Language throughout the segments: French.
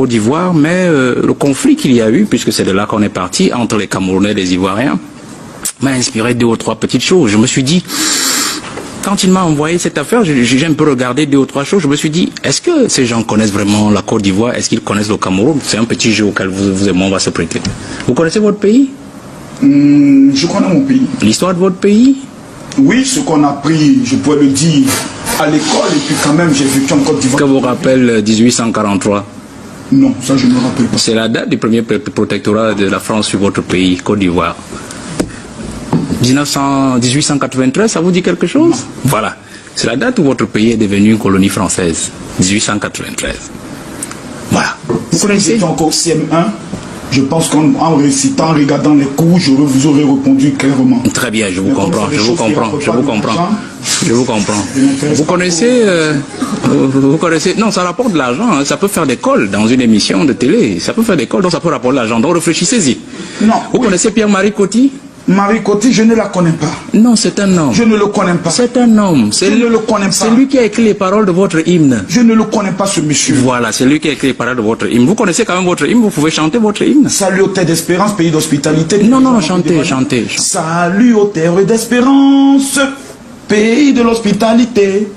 Côte d'Ivoire, mais le conflit qu'il y a eu, puisque c'est de là qu'on est parti, entre les Camerounais et les Ivoiriens, m'a inspiré 2 ou 3 petites choses. Je me suis dit, quand il m'a envoyé cette affaire, j'ai un peu regardé 2 ou 3 choses. Je me suis dit, est-ce que ces gens connaissent vraiment la Côte d'Ivoire? Est-ce qu'ils connaissent le Cameroun? C'est un petit jeu auquel vous et moi on va se prêter. Vous connaissez votre pays? Je connais mon pays. L'histoire de votre pays? Oui, ce qu'on a appris, je pourrais le dire, à l'école, et puis quand même, j'ai vécu en Côte d'Ivoire. Que vous rappelle 1843? Non, ça je ne me rappelle pas. C'est la date du premier protectorat de la France sur votre pays, Côte d'Ivoire. 1893, ça vous dit quelque chose? Non. Voilà. C'est la date où votre pays est devenu une colonie française. 1893. Voilà. Vous connaissez? J'étais encore CM1. Je pense qu'en récitant, en regardant les cours, je vous aurais répondu clairement. Très bien, je vous comprends, je vous comprends. Vous connaissez, non, ça rapporte de l'argent, hein, ça peut faire des calls dans une émission de télé, ça peut faire des calls, donc ça peut rapporter de l'argent, donc réfléchissez-y. Non. Vous connaissez Pierre-Marie Coty? Marie Coty, je ne la connais pas. Non, c'est un homme. Je ne le connais pas. C'est un homme. Je ne le connais pas. C'est lui qui a écrit les paroles de votre hymne. Je ne le connais pas, ce monsieur. Voilà, c'est lui qui a écrit les paroles de votre hymne. Vous connaissez quand même votre hymne, vous pouvez chanter votre hymne. Salut aux terres d'espérance, pays d'hospitalité. Non, chantez. Salut aux terres d'espérance, pays de l'hospitalité.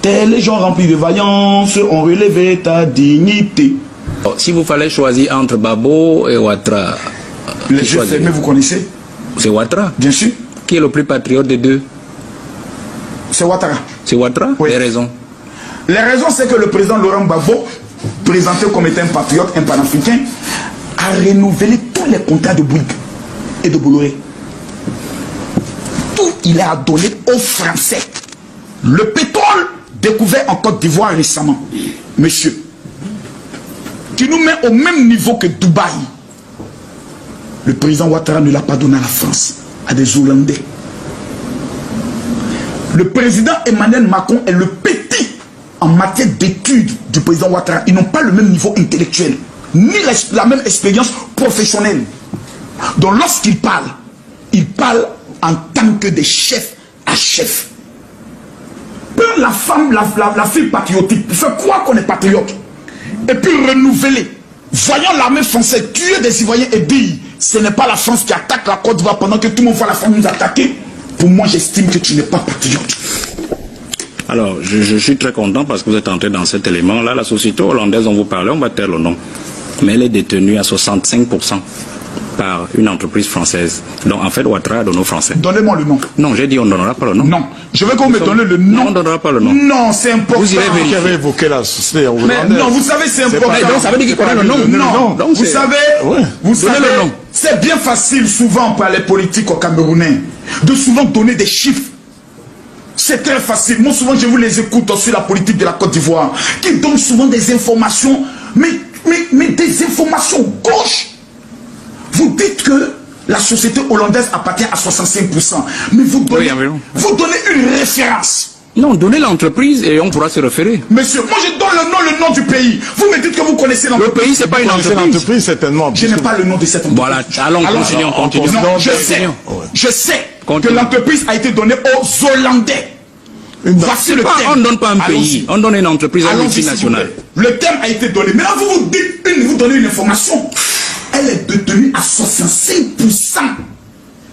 Tels les gens remplis de vaillance ont relevé ta dignité. Oh, si vous fallait choisir entre Babo et Ouattara, les jeux fermés, vous connaissez? C'est Ouattara. Bien sûr. Qui est le plus patriote des deux? C'est Ouattara. C'est Ouattara? Oui. Les raisons? Les raisons, c'est que le président Laurent Gbagbo, présenté comme étant un patriote, un panafricain, a renouvelé tous les contrats de Bouygues et de Bolloré. Tout il a donné aux Français. Le pétrole découvert en Côte d'Ivoire récemment, monsieur, qui nous met au même niveau que Dubaï. Le président Ouattara ne l'a pas donné à la France, à des Hollandais. Le président Emmanuel Macron est le petit en matière d'études du président Ouattara. Ils n'ont pas le même niveau intellectuel, ni la même expérience professionnelle. Donc lorsqu'il parle en tant que des chefs à chefs. Peu la femme, la fille patriotique, fait croire qu'on est patriote. Et puis renouveler. Voyons l'armée française tuer des Ivoiriens et dire ce n'est pas la France qui attaque la Côte d'Ivoire pendant que tout le monde voit la France nous attaquer. Pour moi, j'estime que tu n'es pas patriote. Alors, je suis très content parce que vous êtes entré dans cet élément-là. La société hollandaise dont vous parlez, on va taire le nom. Mais elle est détenue à 65% par une entreprise française. Donc, en fait, Ouattara donne aux Français. Donnez-moi le nom. Non, j'ai dit on ne donnera pas le nom. Non. Je veux qu'on me donne le nom. Non, on ne donnera pas le nom. Non, c'est important. Vous irez vérifier. Qui avait évoqué la société hollandaise. Mais non, vous savez, c'est important. Donc, ça veut dire qu'il connaît le nom. Non, Donc, vous savez, ouais. vous savez, le nom. C'est bien facile souvent pour les politiques au Camerounais de souvent donner des chiffres. C'est très facile. Moi, souvent, je vous les écoute sur la politique de la Côte d'Ivoire, qui donnent souvent des informations, mais des informations gauches. Vous dites que la société hollandaise appartient à 65%, mais vous donnez, vous donnez une référence. Non, donnez l'entreprise et on pourra se référer. Monsieur, moi je donne le nom du pays. Vous me dites que vous connaissez l'entreprise. Le pays, c'est pas une entreprise. Certainement. Je n'ai pas le nom de cette entreprise. Voilà, allons continuons. Non, je sais que l'entreprise a été donnée aux Hollandais. Voici le terme. On ne donne pas un pays, on donne une entreprise à multinationale. Le terme a été donné. Maintenant, vous donnez une information. Elle est détenue à 65%.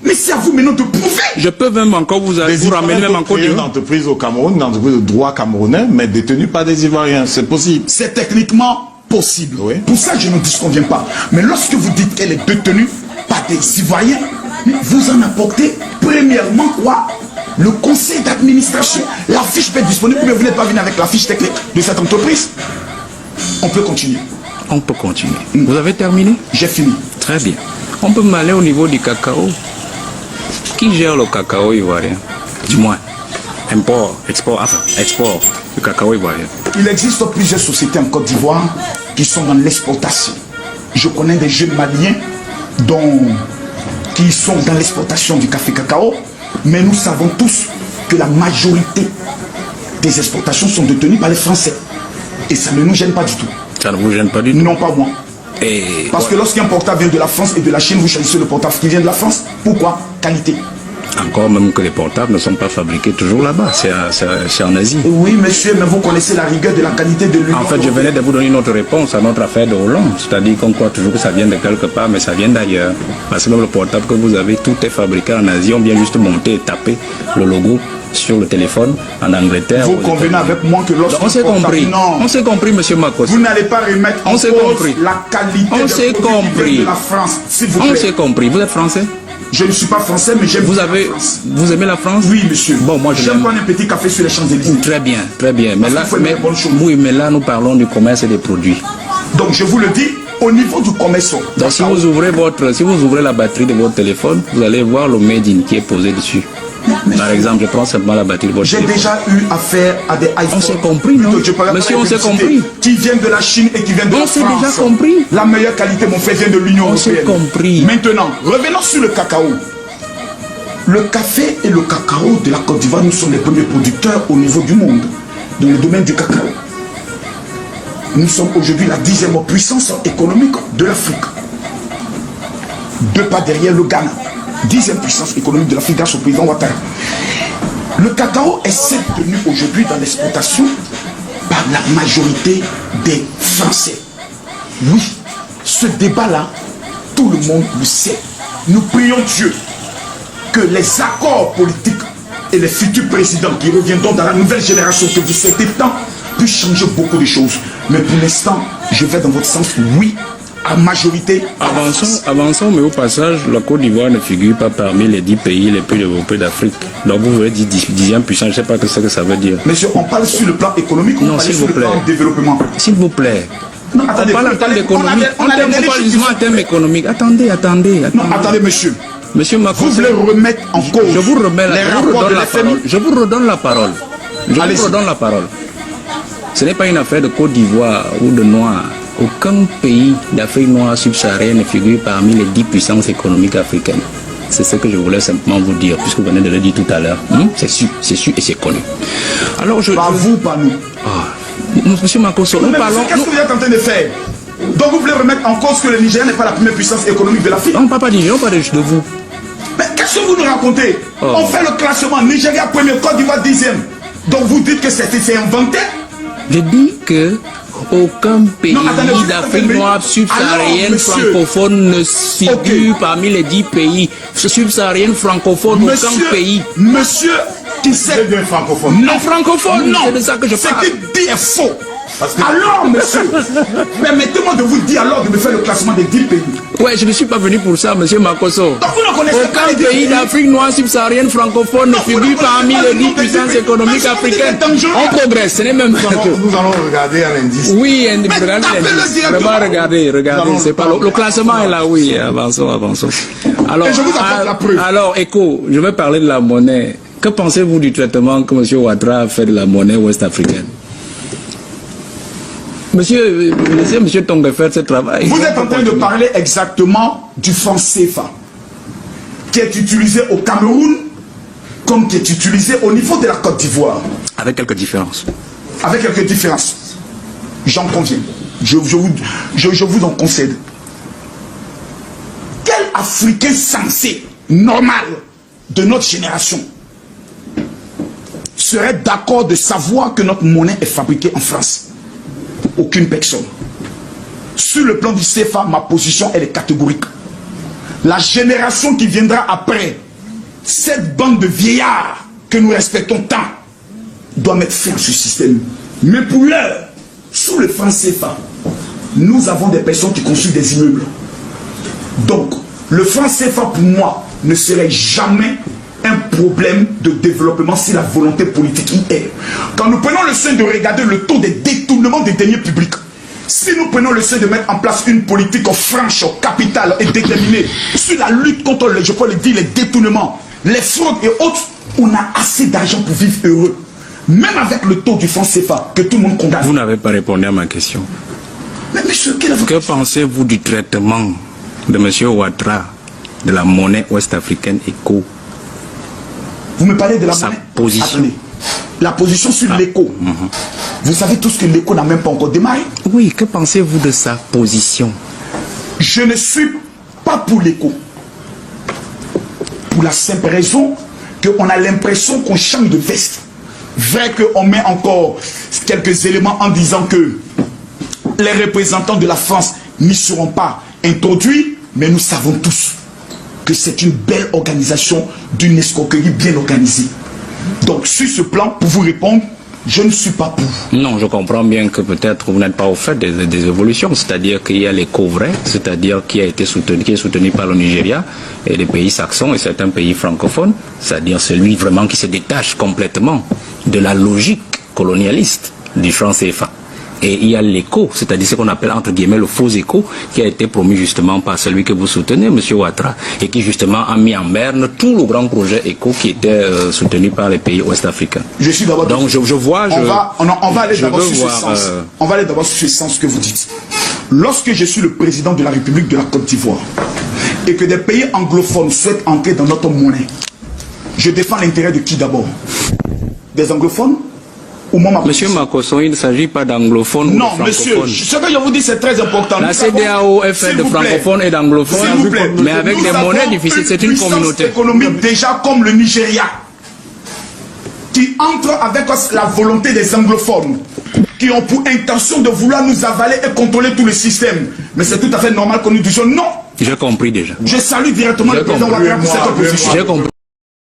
Mais c'est à vous maintenant de prouver. Je peux même encore vous ramener même encore une entreprise au Cameroun, une entreprise de droit camerounais, mais détenue par des Ivoiriens. C'est possible. C'est techniquement possible. Oui. Pour ça, je ne disconviens pas. Mais lorsque vous dites qu'elle est détenue par des Ivoiriens, vous en apportez premièrement quoi? Le conseil d'administration. La fiche peut être disponible, mais vous n'êtes pas venu avec la fiche technique de cette entreprise. On peut continuer. On peut continuer. Vous avez terminé? J'ai fini. Très bien. On peut m'aller au niveau du cacao. Qui gère le cacao ivoirien? Du moins, import, export du cacao ivoirien. Il existe plusieurs sociétés en Côte d'Ivoire qui sont dans l'exportation. Je connais des jeunes maliens qui sont dans l'exportation du café cacao, mais nous savons tous que la majorité des exportations sont détenues par les Français. Et ça ne nous gêne pas du tout. Ça ne vous gêne pas du tout? Non, pas moi. Parce que lorsqu'un portable vient de la France et de la Chine, vous choisissez le portable qui vient de la France. Pourquoi? Qualité. Encore même que les portables ne sont pas fabriqués toujours là-bas, c'est en Asie. Oui, monsieur, mais vous connaissez la rigueur de la qualité de l'Union. En fait, je venais de vous donner une autre réponse à notre affaire de Hollande. C'est-à-dire qu'on croit toujours que ça vient de quelque part, mais ça vient d'ailleurs. Parce que même le portable que vous avez, tout est fabriqué en Asie. On vient juste monter et taper le logo sur le téléphone en Angleterre. Vous convenez avec moi que lorsque on s'est compris. Non, on s'est compris, monsieur Makos. Vous n'allez pas remettre en cause la qualité des produits de la France, s'il vous plaît. On s'est compris. Vous êtes français? Je ne suis pas français, mais j'aime la France. Vous aimez la France? Oui, monsieur. Bon, moi j'aime prendre un petit café sur les Champs-Élysées. Très bien, très bien. Mais là, oui, mais là, nous parlons du commerce et des produits. Donc, je vous le dis, au niveau du commerce. Donc, si vous ouvrez la batterie de votre téléphone, vous allez voir le Made in qui est posé dessus. Par exemple, je prends simplement la batterie de votre téléphone. J'ai déjà eu affaire à des iPhones. On s'est compris, non? Monsieur, on s'est compris. Qui viennent de la Chine et qui viennent de la France. On s'est déjà compris. La meilleure qualité, mon frère, vient de l'Union européenne. On s'est compris. Maintenant, revenons sur le cacao. Le café et le cacao de la Côte d'Ivoire, nous sommes les premiers producteurs au niveau du monde dans le domaine du cacao. Nous sommes aujourd'hui la 10e puissance économique de l'Afrique. 2 pas derrière le Ghana. 10e puissance économique de l'Afrique grâce au président Ouattara. Le cacao est seul tenu aujourd'hui dans l'exportation par la majorité des Français. Oui, ce débat-là, tout le monde le sait. Nous prions Dieu que les accords politiques et les futurs présidents qui reviendront dans la nouvelle génération que vous souhaitez tant puissent changer beaucoup de choses. Mais pour l'instant, je vais dans votre sens, oui, à majorité. Avançons, mais au passage, la Côte d'Ivoire ne figure pas parmi les 10 pays les plus développés d'Afrique. Donc vous voulez dire 10e puissance, je ne sais pas ce que ça veut dire. Monsieur, on parle sur le plan économique, on parle sur le plan développement. S'il vous plaît. Non, attendez, on parle en termes d'économie. On parle justement en termes économiques. Attendez. Non, attendez, monsieur. Monsieur Makos, vous voulez remettre en cause je vous redonne la parole. Ce n'est pas une affaire de Côte d'Ivoire ou de Noir. Aucun pays d'Afrique noire subsaharienne ne figure parmi les 10 puissances économiques africaines. C'est ce que je voulais simplement vous dire, puisque vous venez de le dire tout à l'heure. C'est sûr et c'est connu. Alors pas vous, pas nous. Monsieur Makosso, nous parlons... Qu'est-ce que vous êtes en train de faire? Donc vous voulez remettre en cause que le Nigeria n'est pas la première puissance économique de l'Afrique? On ne parle pas du Nigeria, on parle juste de vous. Mais qu'est-ce que vous nous racontez? On fait le classement, Nigeria premier, Côte d'Ivoire 10e. Donc vous dites que c'est inventé? Je dis que aucun pays d'Afrique noire subsaharienne francophone ne figure parmi les 10 pays subsahariennes francophones. Aucun pays. Monsieur qui sait francophone. Non francophone, c'est de ça que je parle. Ce qu'il dit est faux. Alors, monsieur, permettez-moi de vous dire alors de me faire le classement des 10 pays. Ouais, je ne suis pas venu pour ça, monsieur Makosso. Donc vous ne connaissez aucun pays d'Afrique noire subsaharienne francophone ne figure parmi les 10 puissances économiques africaines. On progresse, ce n'est même pas que... Nous allons regarder un indice. Oui, regardez l'indice. Vraiment, regardez. C'est pas le classement est là, oui. Avançons. Alors, je vous apporte la preuve. Alors, Echo, je vais parler de la monnaie. Que pensez-vous du traitement que M. Ouattara a fait de la monnaie ouest-africaine? Monsieur, laissez M. Tongue faire ce travail. Vous êtes en train de parler exactement du franc CFA, qui est utilisé au Cameroun, comme qui est utilisé au niveau de la Côte d'Ivoire. Avec quelques différences. Avec quelques différences. J'en conviens. Je vous en concède. Quel Africain sensé, normal, de notre génération, serait d'accord de savoir que notre monnaie est fabriquée en France? Aucune personne. Sur le plan du CFA, ma position elle est catégorique. La génération qui viendra après, cette bande de vieillards que nous respectons tant, doit mettre fin à ce système. Mais pour l'heure, sous le franc CFA, nous avons des personnes qui construisent des immeubles. Donc, le franc CFA pour moi ne serait jamais un problème de développement si la volonté politique y est. Quand nous prenons le soin de regarder le taux des détournements des deniers publics, si nous prenons le soin de mettre en place une politique franche, capitale et déterminée sur la lutte contre, je peux le dire, les détournements, les fraudes et autres, on a assez d'argent pour vivre heureux. Même avec le taux du franc CFA que tout le monde condamne. Vous n'avez pas répondu à ma question. Mais monsieur, que pensez-vous du traitement de M. Ouattara de la monnaie ouest-africaine ECO? Vous me parlez de la sa position. Attendez. La position sur l'ECO. Vous savez tous que l'ECO n'a même pas encore démarré. Oui, que pensez-vous de sa position? Je ne suis pas pour l'ECO. Pour la simple raison qu'on a l'impression qu'on change de veste. Vrai qu'on met encore quelques éléments en disant que les représentants de la France n'y seront pas introduits, mais nous savons tous que c'est une belle organisation d'une escroquerie bien organisée. Donc sur ce plan, pour vous répondre, je ne suis pas pour. Non, je comprends bien que peut-être vous n'êtes pas au fait des évolutions, c'est-à-dire qu'il y a les co-vrais, c'est-à-dire qui est soutenu par le Nigeria et les pays saxons et certains pays francophones, c'est-à-dire celui vraiment qui se détache complètement de la logique colonialiste du franc CFA. Et il y a l'écho, c'est-à-dire ce qu'on appelle entre guillemets le faux écho, qui a été promu justement par celui que vous soutenez, M. Ouattara, et qui justement a mis en berne tout le grand projet écho qui était soutenu par les pays ouest-africains. Je suis d'abord. Donc je vois. On va aller d'abord sur ce sens. On va aller d'abord sur ce sens que vous dites. Lorsque je suis le président de la République de la Côte d'Ivoire et que des pays anglophones souhaitent entrer dans notre monnaie, je défends l'intérêt de qui d'abord? Des anglophones? Monsieur Makosso, il ne s'agit pas d'anglophones ou de francophones. Non, monsieur, ce que je vous dis, c'est très important. La CEDEAO est faite de francophones et d'anglophones, mais avec des monnaies difficiles, c'est une communauté économique déjà comme le Nigeria, qui entre avec la volonté des anglophones, qui ont pour intention de vouloir nous avaler et contrôler tout le système. Mais c'est tout à fait normal qu'on nous dise non. J'ai compris déjà. Je salue directement le président Ouattara pour cette opposition. J'ai compris.